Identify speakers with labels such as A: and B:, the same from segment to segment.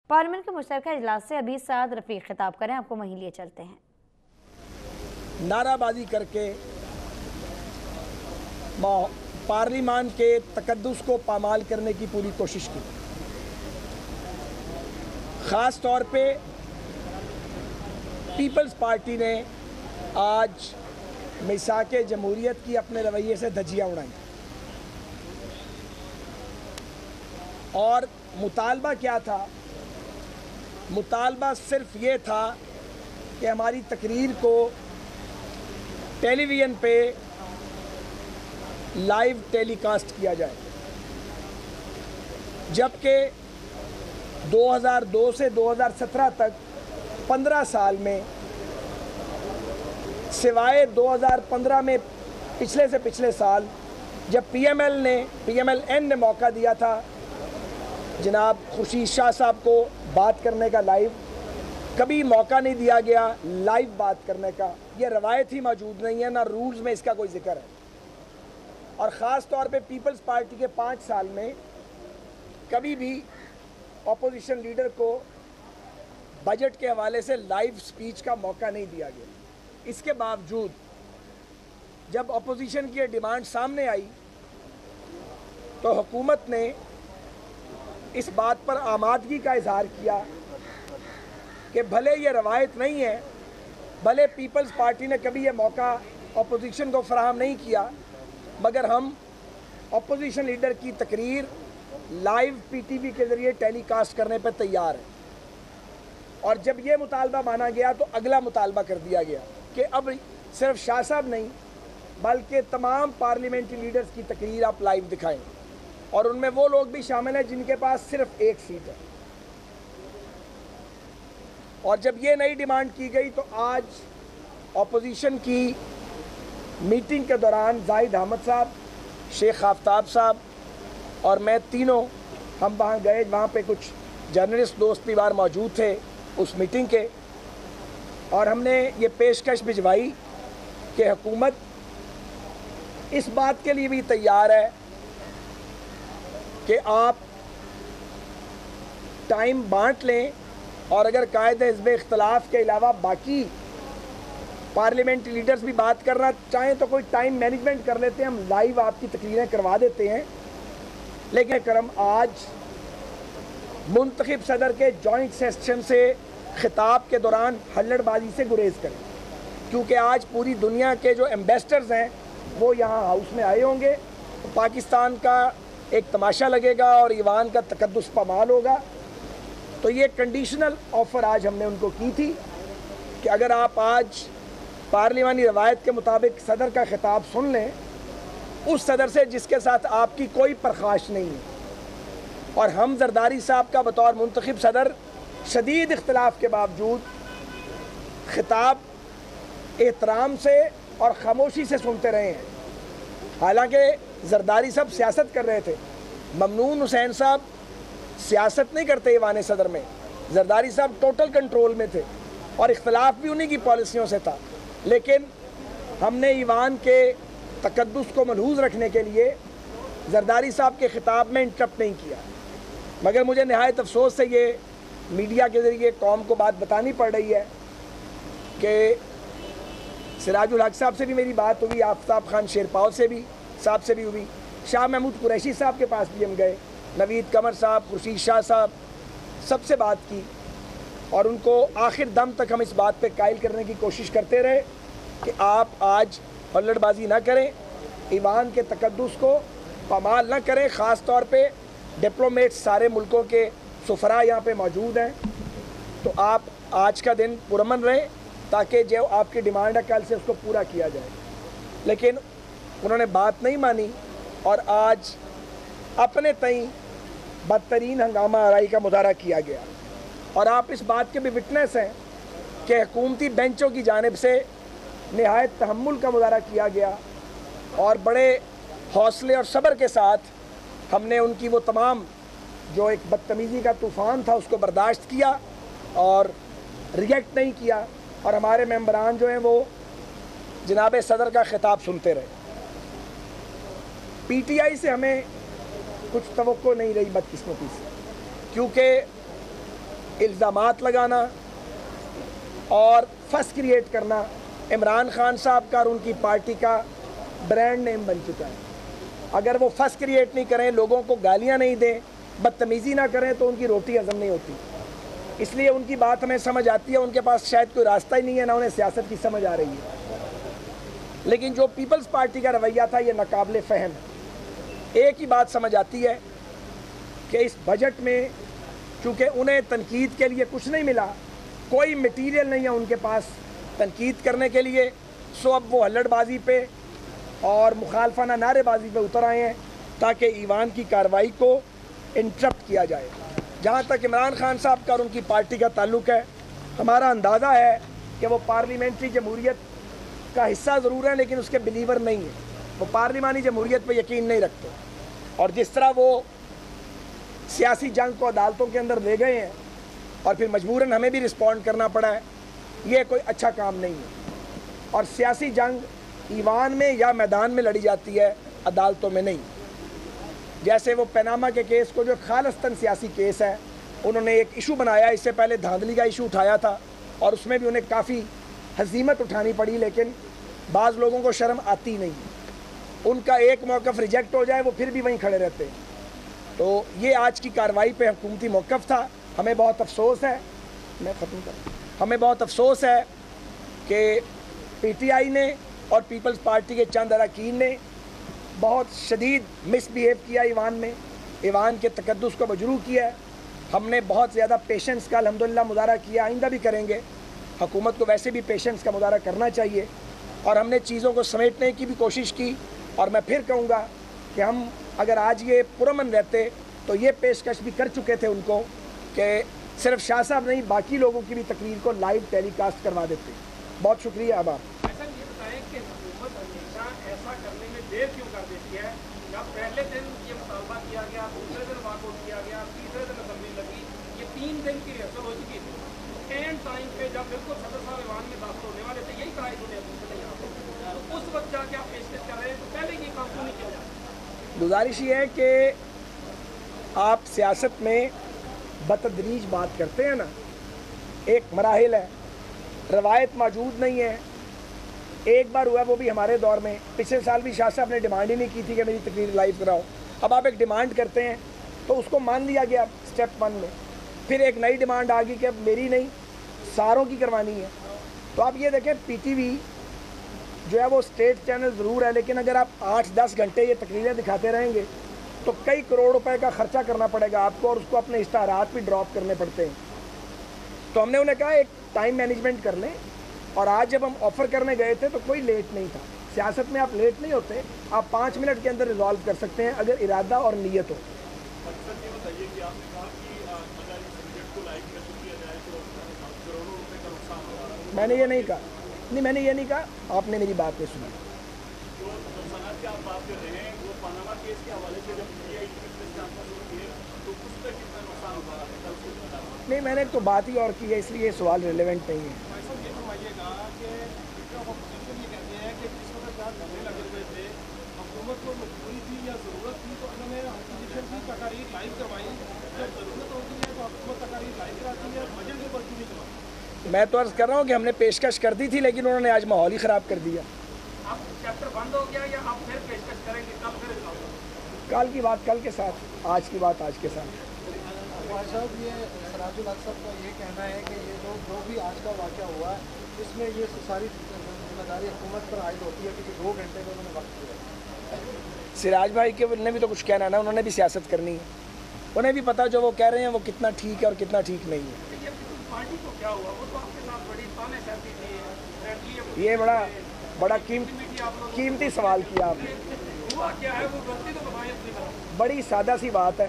A: Parliament کے مشترکہ اجلاس سے ابھی سعد رفیق خطاب کریں، آپ کو وہیں لیے چلتے ہیں۔
B: نعرہ بازی کر کے پارلیمان کے تقدس کو پامال کرنے کی پوری کوشش کی، خاص طور پہ پیپلز پارٹی نے آج میثاق جمہوریت کی اپنے رویے سے دھجیاں اڑائیں، اور مطالبہ کیا تھا؟ مطالبہ صرف یہ تھا کہ ہماری تقریر کو ٹیلی ویژن پہ لائیو ٹیلی کاسٹ کیا جائے، جبکہ 2002 سے 2017 تک 15 سال میں سوائے 2015 میں پچھلے سے پچھلے سال جب پی ایم ایل این نے موقع دیا تھا جناب خورشید شاہ صاحب کو بات کرنے کا لائیو، کبھی موقع نہیں دیا گیا لائیو بات کرنے کا۔ یہ روایت ہی موجود نہیں ہے، نہ رولز میں اس کا کوئی ذکر ہے، اور خاص طور پہ پیپلز پارٹی کے 5 سال میں کبھی بھی اپوزیشن لیڈر کو بجٹ کے حوالے سے لائیو سپیچ کا موقع نہیں دیا گیا۔ اس کے باوجود جب اپوزیشن کی ڈیمانڈ سامنے آئی تو حکومت نے اس بات پر آمادگی کا اظہار کیا کہ بھلے یہ روایت نہیں ہے، بھلے پیپلز پارٹی نے کبھی یہ موقع اپوزیشن کو فراہم نہیں کیا، مگر ہم اپوزیشن لیڈر کی تقریر لائیو پی ٹی وی کے ذریعے ٹیلی کاسٹ کرنے پہ تیار ہیں۔ اور جب یہ مطالبہ مانا گیا تو اگلا مطالبہ کر دیا گیا کہ اب صرف شاہ صاحب نہیں بلکہ تمام پارلیمنٹری لیڈرز کی تقریر آپ لائیو دکھائیں، اور ان میں وہ لوگ بھی شامل ہیں جن کے پاس صرف ایک سیٹ ہے۔ اور جب یہ نئی ڈیمانڈ کی گئی تو آج اپوزیشن کی میٹنگ کے دوران زاہد احمد صاحب، شیخ آفتاب صاحب اور میں تینوں ہم وہاں گئے، وہاں پہ کچھ جرنلسٹ دوست بھی باہر موجود تھے اس میٹنگ کے، اور ہم نے یہ پیشکش بھجوائی کہ حکومت اس بات کے لیے بھی تیار ہے کہ آپ ٹائم بانٹ لیں، اور اگر قائد حزب اختلاف کے علاوہ باقی پارلیمنٹری لیڈرز بھی بات کرنا چاہیں تو کوئی ٹائم مینجمنٹ کر لیتے ہیں، ہم لائیو آپ کی تقریریں کروا دیتے ہیں۔ لیکن کرم آج منتخب صدر کے جوائنٹ سیشن سے خطاب کے دوران ہلڑ بازی سے گریز کریں، کیونکہ آج پوری دنیا کے جو ایمبیسڈرز ہیں وہ یہاں ہاؤس میں آئے ہوں گے، پاکستان کا ایک تماشا لگے گا اور ایوان کا تقدس پامال ہوگا۔ تو یہ کنڈیشنل آفر آج ہم نے ان کو کی تھی کہ اگر آپ آج پارلیمانی روایت کے مطابق صدر کا خطاب سن لیں، اس صدر سے جس کے ساتھ آپ کی کوئی پرخاش نہیں ہے، اور ہم زرداری صاحب کا بطور منتخب صدر شدید اختلاف کے باوجود خطاب احترام سے اور خاموشی سے سنتے رہے ہیں۔ حالانکہ زرداری صاحب سیاست کر رہے تھے، ممنون حسین صاحب سیاست نہیں کرتے ایوان صدر میں، زرداری صاحب ٹوٹل کنٹرول میں تھے اور اختلاف بھی انہی کی پالیسیوں سے تھا، لیکن ہم نے ایوان کے تقدس کو ملحوظ رکھنے کے لیے زرداری صاحب کے خطاب میں انٹرپٹ نہیں کیا۔ مگر مجھے نہایت افسوس سے یہ میڈیا کے ذریعے قوم کو بات بتانی پڑ رہی ہے کہ سراج الحق صاحب سے بھی میری بات ہوئی، آفتاب خان شیرپاؤ سے بھی صاحب سے بھی ہوئی، شاہ محمود قریشی صاحب کے پاس بھی ہم گئے، نوید قمر صاحب، خورشید شاہ صاحب، سب سے بات کی، اور ان کو آخر دم تک ہم اس بات پہ قائل کرنے کی کوشش کرتے رہے کہ آپ آج ہلڑ بازی نہ کریں، ایوان کے تقدس کو پامال نہ کریں، خاص طور پہ ڈپلومیٹس سارے ملکوں کے سفراء یہاں پہ موجود ہیں، تو آپ آج کا دن پرامن رہیں تاکہ جو آپ کی ڈیمانڈ ہے کل سے اس کو پورا کیا جائے۔ لیکن انہوں نے بات نہیں مانی اور آج اپنے تئیں بدترین ہنگامہ آرائی کا مظاہرہ کیا گیا، اور آپ اس بات کے بھی وٹنس ہیں کہ حکومتی بینچوں کی جانب سے نہایت تحمل کا مظاہرہ کیا گیا، اور بڑے حوصلے اور صبر کے ساتھ ہم نے ان کی وہ تمام جو ایک بدتمیزی کا طوفان تھا اس کو برداشت کیا اور ریئیکٹ نہیں کیا، اور ہمارے ممبران جو ہیں وہ جناب صدر کا خطاب سنتے رہے۔ پی ٹی آئی سے ہمیں کچھ توقع نہیں رہی بدقسمتی سے، کیونکہ الزامات لگانا اور فس کریٹ کرنا عمران خان صاحب کا اور ان کی پارٹی کا برانڈ نیم بن چکا ہے۔ اگر وہ فس کریٹ نہیں کریں، لوگوں کو گالیاں نہیں دیں، بدتمیزی نہ کریں تو ان کی روٹی ہضم نہیں ہوتی۔ اس لیے ان کی بات ہمیں سمجھ آتی ہے، ان کے پاس شاید کوئی راستہ ہی نہیں ہے، نہ انہیں سیاست کی سمجھ آ رہی ہے۔ لیکن جو پیپلز پارٹی کا رویہ تھا یہ ناقابل فہم ہے۔ ایک ہی بات سمجھ آتی ہے کہ اس بجٹ میں چونکہ انہیں تنقید کے لیے کچھ نہیں ملا، کوئی مٹیریل نہیں ہے ان کے پاس تنقید کرنے کے لیے، سو اب وہ ہلڑ بازی پہ اور مخالفانہ نعرے بازی پہ اتر آئے ہیں تاکہ ایوان کی کارروائی کو انٹرپٹ کیا جائے۔ جہاں تک عمران خان صاحب کا اور ان کی پارٹی کا تعلق ہے، ہمارا اندازہ ہے کہ وہ پارلیمنٹری جمہوریت کا حصہ ضرور ہے لیکن اس کے بلیور نہیں ہیں، وہ پارلیمانی جمہوریت پہ یقین نہیں رکھتے، اور جس طرح وہ سیاسی جنگ کو عدالتوں کے اندر لے گئے ہیں اور پھر مجبوراً ہمیں بھی رسپونڈ کرنا پڑا ہے، یہ کوئی اچھا کام نہیں ہے۔ اور سیاسی جنگ ایوان میں یا میدان میں لڑی جاتی ہے، عدالتوں میں نہیں۔ جیسے وہ پیناما کے کیس کو جو خالصتاً سیاسی کیس ہے، انہوں نے ایک ایشو بنایا، اس سے پہلے دھاندلی کا ایشو اٹھایا تھا اور اس میں بھی انہیں کافی ہزیمت اٹھانی پڑی، لیکن بعض لوگوں کو شرم آتی نہیں، ان کا ایک موقف ریجیکٹ ہو جائے وہ پھر بھی وہیں کھڑے رہتے ہیں۔ تو یہ آج کی کارروائی پہ حکومتی موقف تھا۔ ہمیں بہت افسوس ہے، ہمیں بہت افسوس ہے کہ پی ٹی آئی نے اور پیپلز پارٹی کے چند اراکین نے بہت شدید مس بیہیو کیا ایوان میں، ایوان کے تقدس کو مجروح کیا ہے۔ ہم نے بہت زیادہ پیشنس کا الحمدللہ مظاہرہ کیا، آئندہ بھی کریں گے۔ حکومت کو ویسے بھی پیشنس کا مظاہرہ کرنا چاہیے، اور ہم نے چیزوں کو سمیٹنے کی بھی کوشش کی، اور میں پھر کہوں گا کہ ہم اگر آج یہ پرامن رہتے تو یہ پیشکش بھی کر چکے تھے ان کو کہ صرف شاہ صاحب نہیں باقی لوگوں کی بھی تقریر کو لائیو ٹیلی کاسٹ کروا دیتے۔ بہت شکریہ۔ اب آپ
C: یہ بتائیں کہ حکومت ہمیشہ ایسا کرنے میں دیر کیوں کر دیتی ہے؟ جب پہلے دن یہ مطالبہ کیا گیا، دوسرے دن واک آؤٹ کیا گیا، تیسرے دن اسمبلی لگی، یہ 3 دن کی ریہرسل ہو چکی تھی، اینڈ ٹائم پہ جب بالکل صدر صاحب ایوان میں داخل ہونے والے تھے، یہی کہا انہوں نے تو اس وقت جا کے آپ پیشکش کر رہے ہیں، تو پہلے یہ کام کیوں نہیں کیا جاتا؟
B: گزارش یہ ہے کہ آپ سیاست میں بتدریج بات کرتے ہیں نا، ایک مراحل ہے، روایت موجود نہیں ہے۔ ایک بار ہوا وہ بھی ہمارے دور میں، پچھلے سال بھی شاہ صاحب نے ڈیمانڈ ہی نہیں کی تھی کہ میری تقریر لائیو کراؤ۔ اب آپ ایک ڈیمانڈ کرتے ہیں تو اس کو مان لیا گیا سٹیپ 1 میں، پھر ایک نئی ڈیمانڈ آ گئی کہ اب میری نہیں ساروں کی کروانی ہے۔ تو آپ یہ دیکھیں پی ٹی وی جو ہے وہ اسٹیٹ چینل ضرور ہے، لیکن اگر آپ 8-10 گھنٹے یہ تقریریں دکھاتے رہیں گے تو کئی کروڑ روپے کا خرچہ کرنا پڑے گا آپ کو، اور اس کو اپنے اشتہارات بھی ڈراپ کرنے پڑتے ہیں۔ تو ہم نے انہیں کہا ایک ٹائم مینجمنٹ کر لیں، اور آج جب ہم آفر کرنے گئے تھے تو کوئی لیٹ نہیں تھا۔ سیاست میں آپ لیٹ نہیں ہوتے، آپ 5 منٹ کے اندر ریزالو کر سکتے ہیں اگر ارادہ اور نیت ہو۔ میں نے یہ نہیں کہا، نہیں میں نے یہ نہیں کہا، آپ نے میری بات نہیں سنی۔ نہیں میں نے تو بات ہی اور کی ہے، اس لیے یہ سوال ریلیونٹ نہیں ہے۔
C: حکومت کو مجبوری تھی یا ضرورت تھی تو انہوں نے اپوزیشن کی تقاریر لائیو کروائی، جب ضرورت ہوتی ہے تو حکومت تقاریر لائیو کراتی ہے، بجٹ کے اوپر کیوں نہیں کرواتی؟
B: میں تو عرض کر رہا ہوں کہ ہم نے پیشکش کر دی تھی لیکن انہوں نے آج ماحول ہی خراب کر دیا۔
C: اب چیپٹر بند ہو گیا یا آپ پھر پیشکش کریں گے؟ کل پھر
B: کل کی بات کل کے ساتھ، آج کی بات آج کے ساتھ۔
D: صاحب یہ سراج الحق صاحب کا یہ کہنا ہے کہ یہ جو بھی آج کا واقعہ ہوا ہے اس میں یہ ساری ذمہ داری حکومت پر عائد ہوتی ہے کہ 2 گھنٹے کا انہوں نے وقت دیا۔
B: سراج بھائی کے نے بھی تو کچھ کہنا ہے نا، انہوں نے بھی سیاست کرنی ہے، انہیں بھی پتہ جو وہ کہہ رہے ہیں وہ کتنا ٹھیک ہے اور کتنا ٹھیک نہیں ہے۔
C: پارٹی کو کیا ہوا؟ وہ تو آپ کے ساتھ بڑی تانے سہتی تھی،
B: یہ بڑا قیمتی سوال کیا آپ نے۔
C: ہوا کیا ہے وہ غلطی تو بتائیں اپنی طرف۔
B: بڑی سادہ سی بات ہے،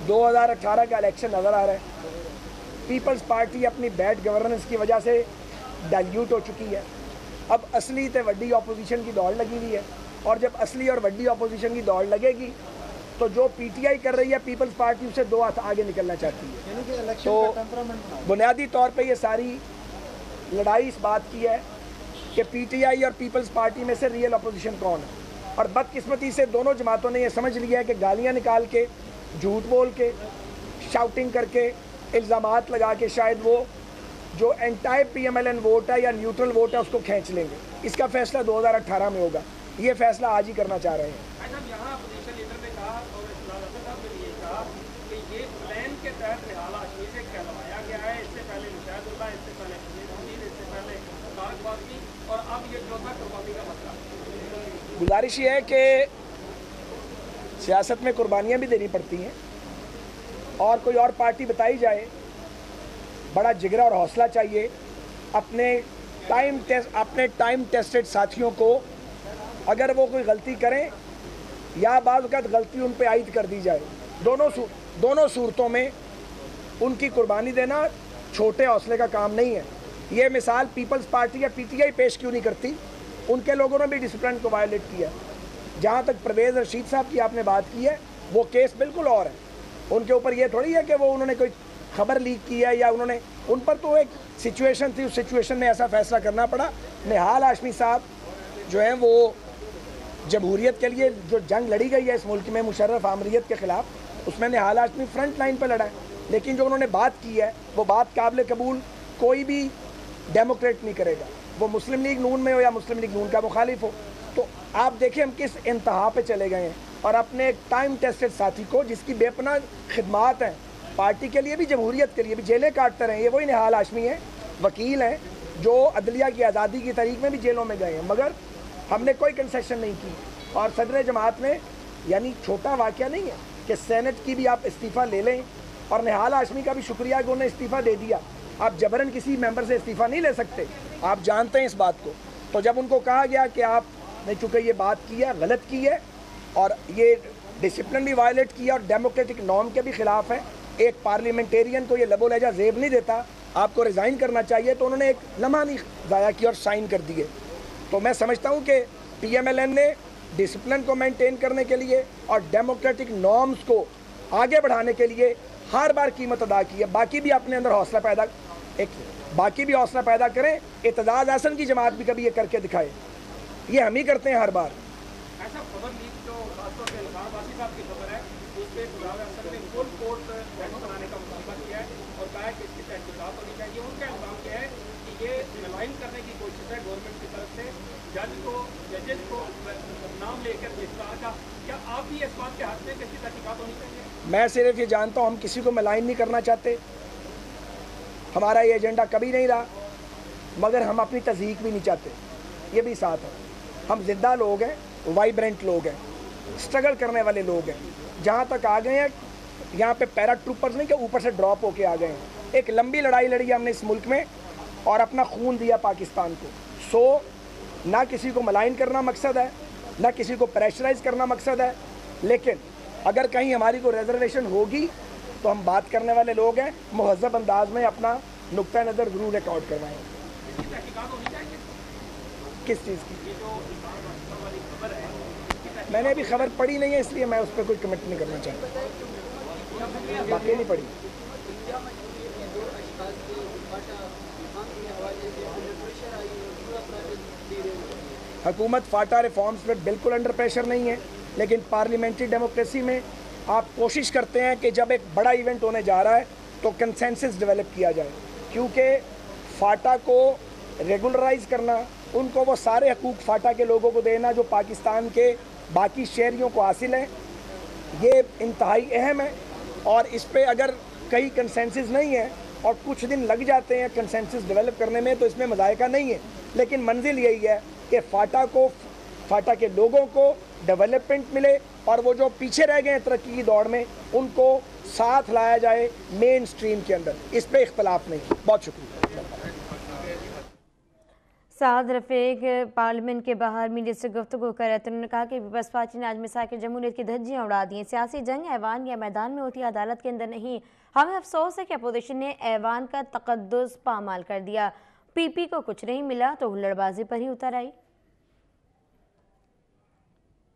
B: 2018 کا الیکشن نظر آ رہا ہے، پیپلز پارٹی اپنی بیڈ گورننس کی وجہ سے ڈائلیوٹ ہو چکی ہے۔ اب اصلی تے وڈی اپوزیشن کی دوڑ لگی ہوئی ہے، اور جب اصلی اور وڈی اپوزیشن کی دوڑ لگے گی تو جو پی ٹی آئی کر رہی ہے پیپلز پارٹی اسے 2 ہاتھ آگے نکلنا چاہتی ہے۔
D: یعنی کہ الیکشن
B: تو
D: کا ٹیمپرامنٹ بنا۔
B: بنیادی طور پہ یہ ساری لڑائی اس بات کی ہے کہ پی ٹی آئی اور پیپلز پارٹی میں سے ریئل اپوزیشن کون ہے، اور بدقسمتی سے دونوں جماعتوں نے یہ سمجھ لیا ہے کہ گالیاں نکال کے، جھوٹ بول کے، شاؤٹنگ کر کے الزامات لگا کے شاید وہ جو anti P M L N vote ہے یا نیوٹرل ووٹ ہے اس کو کھینچ لیں گے. اس کا فیصلہ 2018 میں ہوگا. یہ فیصلہ آج ہی کرنا چاہ رہے ہیں.
C: یہاں اپوزیشن لیڈر نے کہا اور اسلام حسن صاحب نے یہ کہا کہ یہ پلان کے تحت نہال ہاشمی سے کہلوایا گیا ہے. اس سے پہلے مشاہد اللہ, اس سے پہلے حمید, اس سے پہلے طارق واقعی, اور اب یہ چوتھا قربانی کا مسئلہ.
B: گزارش یہ ہے کہ سیاست میں قربانیاں بھی دینی پڑتی ہیں, اور کوئی اور پارٹی بتائی جائے, بڑا جگرا اور حوصلہ چاہیے. اپنے ٹائم ٹیسٹڈ ساتھیوں کو اگر وہ کوئی غلطی کریں یا بعض اوقات غلطی ان پہ عائد کر دی جائے, دونوں صورتوں میں ان کی قربانی دینا چھوٹے حوصلے کا کام نہیں ہے. یہ مثال پیپلز پارٹی یا پی ٹی آئی پیش کیوں نہیں کرتی؟ ان کے لوگوں نے بھی ڈسپلن کو وائلیٹ کیا. جہاں تک پرویز رشید صاحب کی آپ نے بات کی ہے, وہ کیس بالکل اور ہے. ان کے اوپر یہ تھوڑی ہے کہ وہ انہوں نے کوئی خبر لیک کی ہے یا انہوں نے, ان پر تو ایک سچویشن تھی, اس سچویشن میں ایسا فیصلہ کرنا پڑا. نہال ہاشمی صاحب جو ہیں وہ جمہوریت کے لیے جو جنگ لڑی گئی ہے اس ملک میں مشرف آمریت کے خلاف, اس میں نہال ہاشمی فرنٹ لائن پہ لڑا ہے. لیکن جو انہوں نے بات کی ہے وہ بات قابل قبول کوئی بھی ڈیموکریٹ نہیں کرے گا, وہ مسلم لیگ نون میں ہو یا مسلم لیگ نون کا مخالف ہو. تو آپ دیکھیں ہم کس انتہا پہ چلے گئے ہیں, اور اپنے ایک ٹائم ٹیسٹڈ ساتھی کو جس کی بے پناہ خدمات ہیں پارٹی کے لیے بھی جمہوریت کے لیے بھی, جیلیں کاٹتے رہے. یہ وہی نہال ہاشمی ہیں, وکیل ہیں جو عدلیہ کی آزادی کی تحریک میں بھی جیلوں میں گئے ہیں, مگر ہم نے کوئی کنسیشن نہیں کی. اور صدر جماعت نے, یعنی چھوٹا واقعہ نہیں ہے کہ سینٹ کی بھی آپ استعفیٰ لے لیں, اور نہال ہاشمی کا بھی شکریہ کہ انہوں نے استعفیٰ دے دیا. آپ جبراً کسی ممبر سے استعفیٰ نہیں لے سکتے, آپ جانتے ہیں اس بات کو. تو جب ان کو کہا گیا کہ آپ نے چونکہ یہ بات کی ہے, غلط کی ہے, اور یہ ڈسپلن بھی وائلیٹ کیا اور ڈیموکریٹک نارم کے بھی خلاف ہے, ایک پارلیمنٹیرین کو یہ لب و لہجہ زیب نہیں دیتا, آپ کو ریزائن کرنا چاہیے, تو انہوں نے ایک لمحہ نہیں ضائع کیا اور سائن کر دیے. تو میں سمجھتا ہوں کہ پی ایم ایل این نے ڈسپلن کو مینٹین کرنے کے لیے اور ڈیموکریٹک نارمز کو آگے بڑھانے کے لیے ہر بار قیمت ادا کی ہے. باقی بھی اپنے اندر باقی بھی حوصلہ پیدا کریں. اعتزاز احسن کی جماعت بھی کبھی یہ کر کے دکھائے, یہ ہم ہی کرتے ہیں ہر بار.
C: ایسا خبر لیک جو خاص طور پہ الفاظ واسی صاحب کی خبر ہے, اس پہ اعتزاز احسن نے فل کورٹ بنانے کا مطالبہ کیا ہے اور کہا ہے کہ اس کی تحقیقات ہونی چاہیے. ان کا الزام کیا ہے کہ یہ ملائن کرنے کی کوشش ہے گورنمنٹ کی طرف سے ججز کو نام لے کر گرفتار کا. کیا آپ بھی اس بات کے حق میں کہ اس کی تحقیقات ہونی چاہیے؟
B: میں صرف یہ جانتا ہوں ہم کسی کو ملائن نہیں کرنا چاہتے, ہمارا یہ ایجنڈا کبھی نہیں رہا, مگر ہم اپنی تصدیق بھی نہیں چاہتے. یہ بھی ساتھ ہے, ہم زندہ لوگ ہیں, وائبرنٹ لوگ ہیں, اسٹرگل کرنے والے لوگ ہیں. جہاں تک آ گئے ہیں یہاں پہ پیرا ٹروپرز نہیں کہ اوپر سے ڈراپ ہو کے آ گئے ہیں. ایک لمبی لڑائی لڑی ہے ہم نے اس ملک میں اور اپنا خون دیا پاکستان کو. سو نہ کسی کو ملائن کرنا مقصد ہے, نہ کسی کو پریشرائز کرنا مقصد ہے, لیکن اگر کہیں ہماری کوئی ریزرویشن ہوگی تو ہم بات کرنے والے لوگ ہیں, مہذب انداز میں اپنا نقطہ نظر ضرور ریکارڈ کروائیں. کس چیز کی؟ میں نے ابھی خبر پڑھی نہیں ہے, اس لیے میں اس پہ کوئی کمنٹ نہیں کرنا چاہتا. باقی نہیں پڑھی. حکومت فاٹا ریفارمز پہ بالکل انڈر پریشر نہیں ہے, لیکن پارلیمنٹری ڈیموکریسی میں آپ کوشش کرتے ہیں کہ جب ایک بڑا ایونٹ ہونے جا رہا ہے تو کنسنسس ڈیولپ کیا جائے, کیونکہ فاٹا کو ریگولرائز کرنا, ان کو وہ سارے حقوق فاٹا کے لوگوں کو دینا جو پاکستان کے باقی شہریوں کو حاصل ہیں, یہ انتہائی اہم ہے. اور اس پہ اگر کئی کنسنسس نہیں ہے اور کچھ دن لگ جاتے ہیں کنسنسس ڈیولپ کرنے میں تو اس میں مذائقہ نہیں ہے, لیکن منزل یہی ہے کہ فاٹا کے لوگوں کو ڈیولپمنٹ ملے اور وہ جو پیچھے رہ گئے ہیں ترقی کی دوڑ میں ان کو ساتھ لایا جائے مین سٹریم کے اندر. اس پہ اختلاف نہیں. بہت شکریہ.
A: سعد رفیق پارلیمنٹ کے باہر میڈیا سے گفتگو کر رہے تھے. انہوں نے کہا کہ پیپلز پارٹی نے آج مساک جمہوریت کی دھجیاں اڑا دی ہیں. سیاسی جنگ ایوان یا میدان میں ہوتی ہے, عدالت کے اندر نہیں. ہمیں افسوس ہے کہ اپوزیشن نے ایوان کا تقدس پامال کر دیا. پی پی کو کچھ نہیں ملا تو ہلڑ بازی پر ہی اتر آئی.